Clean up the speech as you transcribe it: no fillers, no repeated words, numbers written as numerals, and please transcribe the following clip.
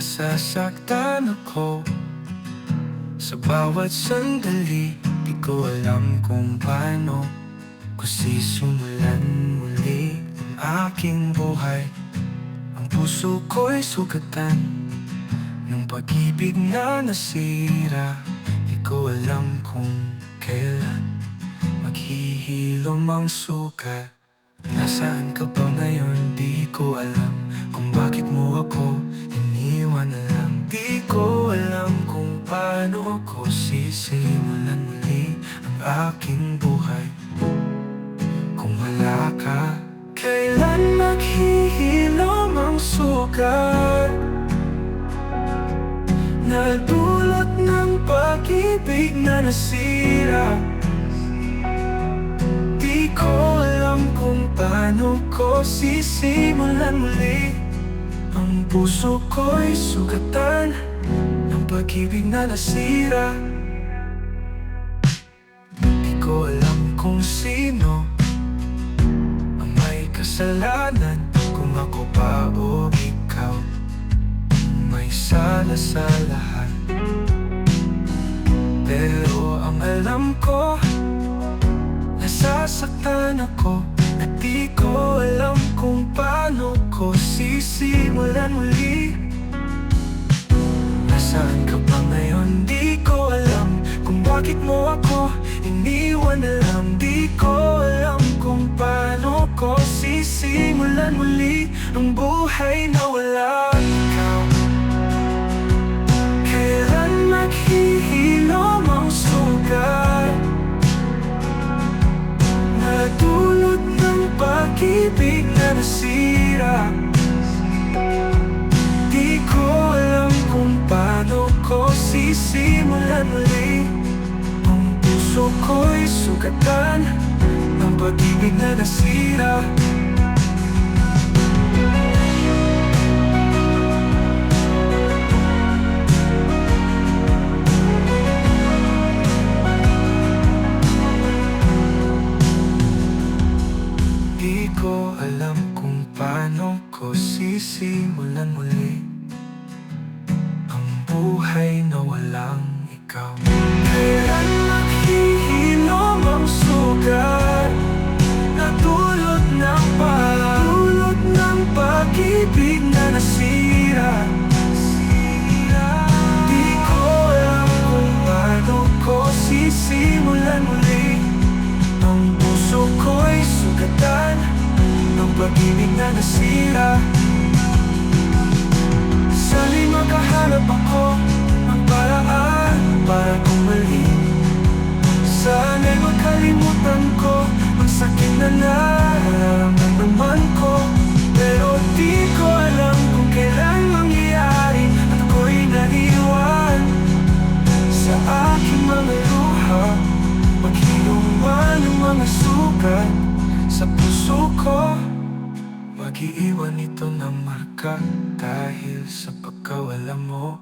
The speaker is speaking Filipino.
Nasasaktan ako sa bawat sandali. Di ko alam kung paano ko sisimulan muli ang aking buhay. Ang puso ko'y sugatan ng pag-ibig na nasira. Di ko alam kung kailan maghihilom ang sugat. Nasaan ka ba ngayon? Di ko alam kung bakit mo ako iniwan na lang. Di ko alam kung paano ko sisimulan muli ang aking buhay kung wala ka. Kailan maghihilom ang sugat na dulot ng pag-ibig na nasira? Di ko alam kung paano ko sisimulan muli. Ang puso ko'y sugatan ng pag-ibig na nasira. Di ko alam kung sino ang may kasalanan, kung ako pa o ikaw may sala sa lahat. Pero ang alam ko, nasasaktan ako at di ko alam kung paano ko sisimulan muli. Nasaan ka ba ngayon? Di ko alam kung bakit mo ako iniwan na lang. Di ko alam kung paano ko sisimulan muli ang buhay na wala ikaw. Kailan maghihilom ang sugat na dulot ng pag-ibig na nasira? Di ko alam kung paano ko sisimulan muli. Ang puso ko'y sugatan ng pag-ibig na nasira. Di ko alam kung paano ko sisimulan muli ang buhay na walang ikaw. Kailan maghihilom ang sugat na dulot ng pag-ibig na nasira? Di ko alam kung paano ko sisimulan muli. Ang puso ko'y sugatan ng pag-ibig na nasira. Sana'y makahanap ako ng paraan para gumaling. Sana'y makalimutan ko ang sakit na nararamdaman ko. Pero di ko alam kung kailan mangyayari at ako'y naiwan sa aking mga luha. Maghinuman ang mga sugat sa puso ko. Mag-iiwan ito ng marka dahil sa pagkawala mo.